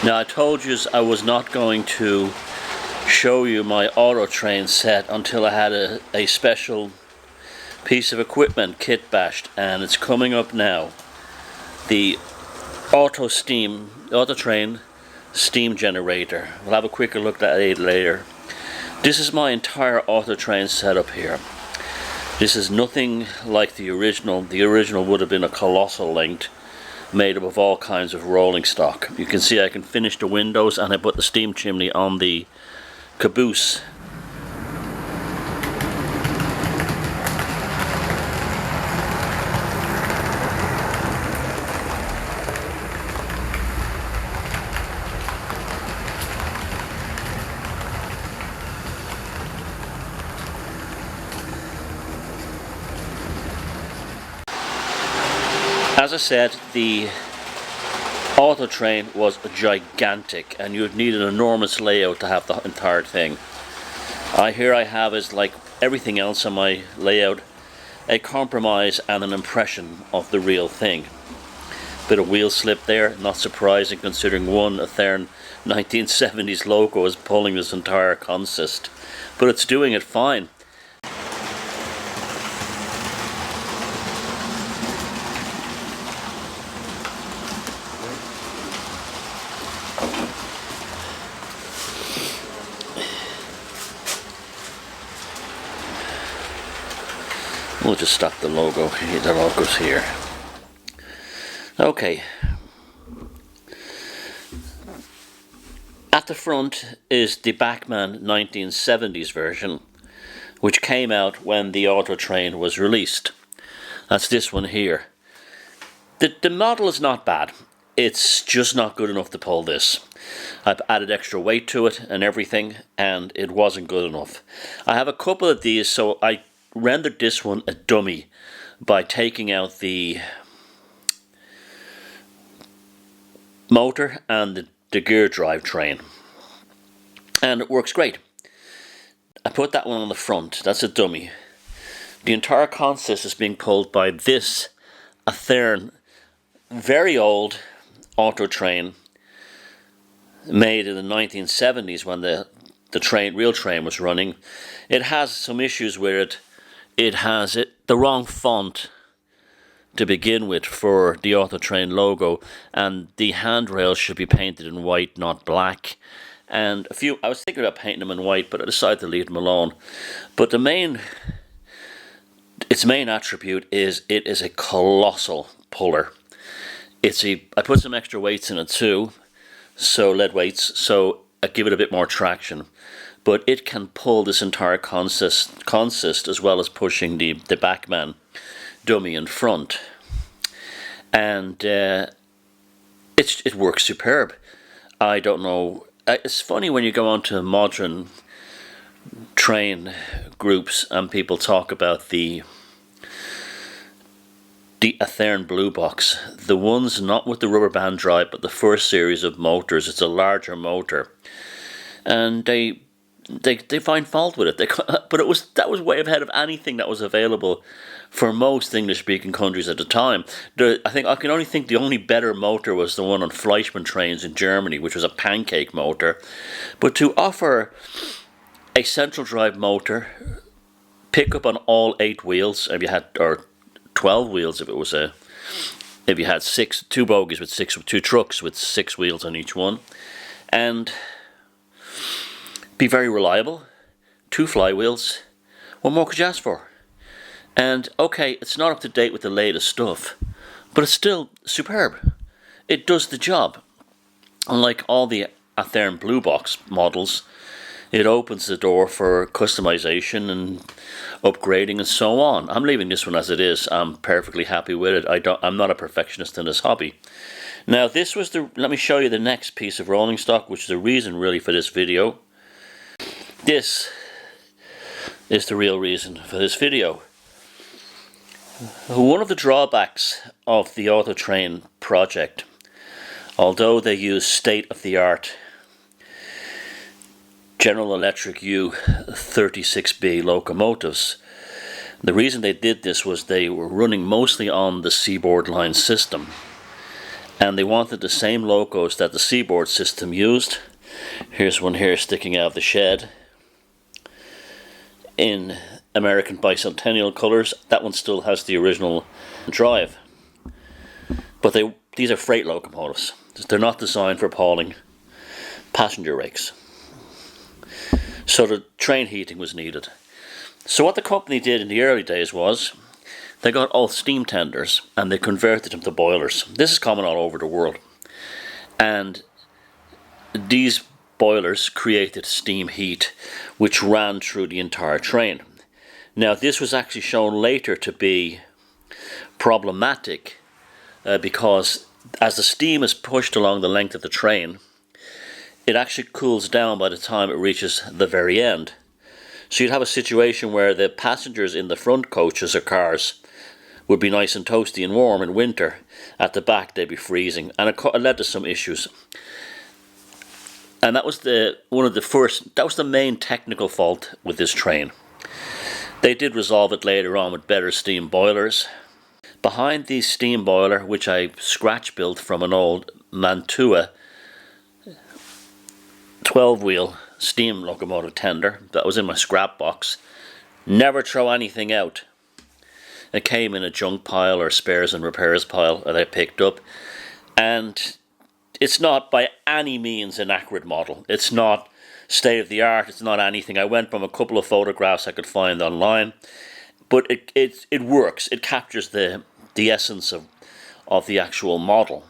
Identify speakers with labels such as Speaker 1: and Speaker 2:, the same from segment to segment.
Speaker 1: Now I told you I was not going to show you my auto train set until I had a special piece of equipment Kitbashed, and it's coming up now. The auto train steam generator. We'll have a quicker look at it later. This is my entire auto train setup here. This is nothing like the original. The original would have been a colossal length, made up of all kinds of rolling stock. You can see I can finish the windows, and I put the steam chimney on the caboose. As I said, the auto train was gigantic, and you'd need an enormous layout to have the entire thing. Here I have is like everything else on my layout, a compromise and an impression of the real thing. Bit of wheel slip there, not surprising considering one Athean 1970s logo is pulling this entire consist, but it's doing it fine. We'll just stop the logos here. Okay. At the front is the Bachmann 1970s version, which came out when the auto train was released. That's this one here. The model is not bad. It's just not good enough to pull this. I've added extra weight to it and everything, and it wasn't good enough. I have a couple of these, so I rendered this one a dummy by taking out the motor and the gear drive train, and it works great. I put that one on the front. That's a dummy. The entire consist is being pulled by this Athean, very old auto train made in the 1970s when the real train was running. It has some issues with it. It has the wrong font to begin with for the auto train logo, and the handrails should be painted in white, not black. And I was thinking about painting them in white, but I decided to leave them alone. But its main attribute is it is a colossal puller. I put some extra weights in it too, so lead weights, so I give it a bit more traction. But it can pull this entire consist as well as pushing the Bachmann dummy in front, and it works superb. I don't know. It's funny when you go on to modern train groups and people talk about the Athean Blue Box, the ones not with the rubber band drive, but the first series of motors. It's a larger motor, and they find fault with it. But that was way ahead of anything that was available for most English-speaking countries at the time. I can only think the only better motor was the one on Fleischmann trains in Germany, which was a pancake motor. But to offer a central drive motor, pick up on all 8 wheels, or 12 wheels if you had 2 bogies with 2 trucks with 6 wheels on each one, and be very reliable, 2 flywheels. What more could you ask for? And okay, it's not up to date with the latest stuff, but it's still superb. It does the job. Unlike all the Athean Blue Box models, it opens the door for customization and upgrading and so on. I'm leaving this one as it is. I'm perfectly happy with it. I'm not a perfectionist in this hobby. Now let me show you the next piece of rolling stock, which is the reason really for this video. This is the real reason for this video. One of the drawbacks of the auto train project, although they use state-of-the-art General Electric U-36B locomotives, the reason they did this was they were running mostly on the Seaboard Line system, and they wanted the same locos that the Seaboard system used. Here's one here sticking out of the shed in American bicentennial colours. That one still has the original drive, but these are freight locomotives. They're not designed for hauling passenger rakes, so the train heating was needed. So what the company did in the early days was they got all steam tenders and they converted them to boilers. This is common all over the world, and these boilers created steam heat which ran through the entire train. Now this was actually shown later to be problematic because as the steam is pushed along the length of the train, it actually cools down by the time it reaches the very end. So you'd have a situation where the passengers in the front coaches or cars would be nice and toasty and warm in winter. At the back they'd be freezing, and it led to some issues. And that was the main technical fault with this train. They did resolve it later on with better steam boilers. Behind the steam boiler, which I scratch built from an old Mantua 12-wheel steam locomotive tender that was in my scrap box, never throw anything out. It came in a junk pile or spares and repairs pile that I picked up, and it's not by any means an accurate model. It's not state of the art, it's not anything. I went from a couple of photographs I could find online, but it works. It captures the essence of the actual model.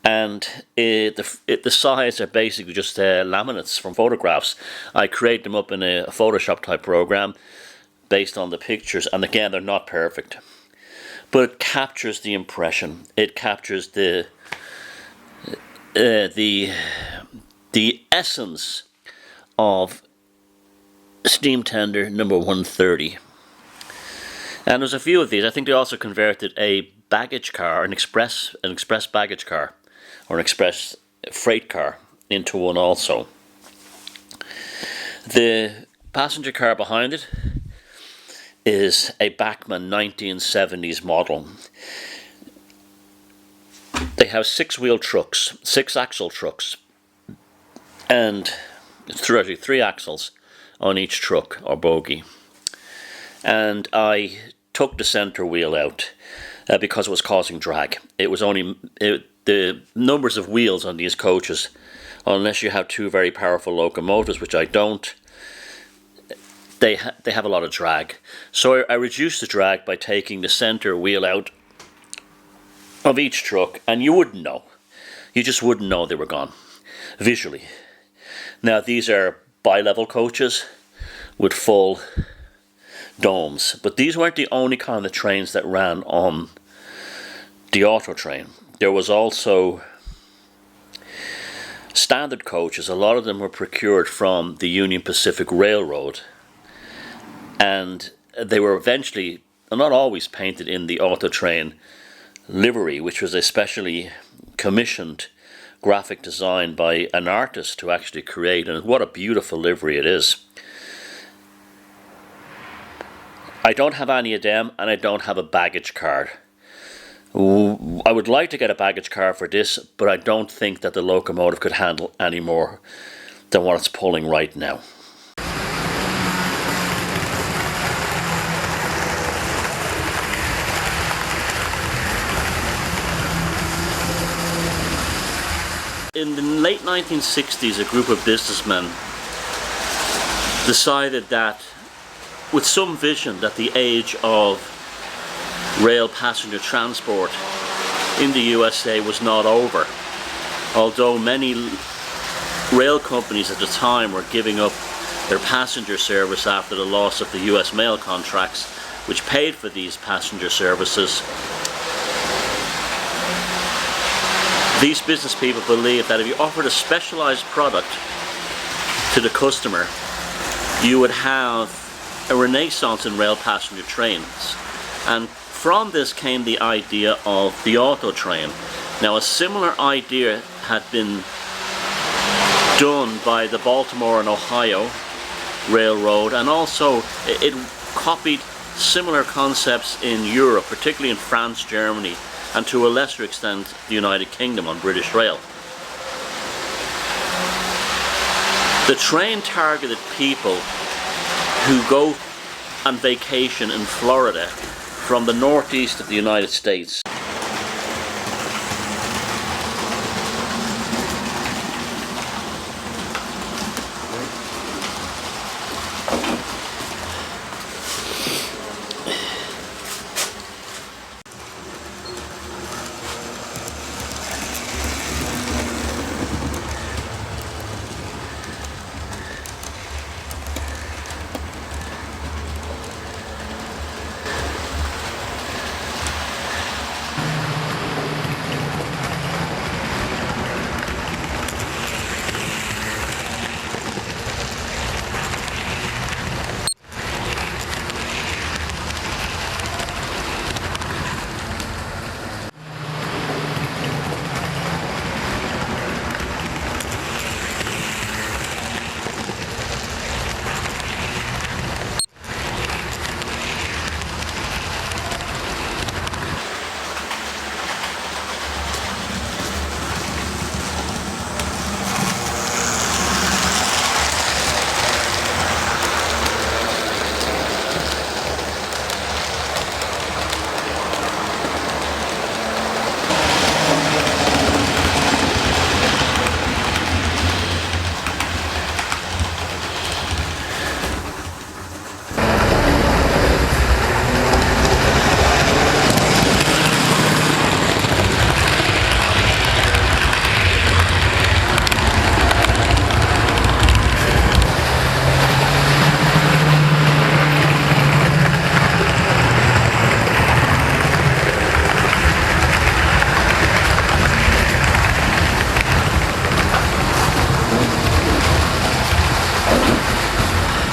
Speaker 1: And the sides are basically just laminates from photographs. I create them up in a Photoshop type program based on the pictures, and again they're not perfect, but it captures the impression. It captures the essence of steam tender number 130. And there's a few of these. I think they also converted a baggage car, an express baggage car, or an express freight car into one also. The passenger car behind it is a Bachmann 1970s model. They have 6-wheel trucks, 6-axle trucks, and it's 3 axles on each truck or bogie. And I took the center wheel out because it was causing drag. It was only the numbers of wheels on these coaches, unless you have 2 very powerful locomotives, which I don't, they have a lot of drag. So I reduced the drag by taking the center wheel out of each truck, and you wouldn't know. You just wouldn't know they were gone visually. Now these are bi-level coaches with full domes, but these weren't the only kind of trains that ran on the auto train. There was also standard coaches. A lot of them were procured from the Union Pacific Railroad, and they were eventually, not always, painted in the auto train livery, which was a specially commissioned graphic design by an artist to actually create, and what a beautiful livery it is. I don't have any of them, and I don't have a baggage card. I would like to get a baggage car for this, but I don't think that the locomotive could handle any more than what it's pulling right now. In the late 1960s, a group of businessmen decided that, with some vision, that the age of rail passenger transport in the USA was not over. Although many rail companies at the time were giving up their passenger service after the loss of the US mail contracts, which paid for these passenger services, these business people believed that if you offered a specialized product to the customer, you would have a renaissance in rail passenger trains. And from this came the idea of the auto train. Now, a similar idea had been done by the Baltimore and Ohio Railroad, and also it copied similar concepts in Europe, particularly in France, Germany, and to a lesser extent the United Kingdom on British Rail. The train targeted people who go on vacation in Florida from the northeast of the United States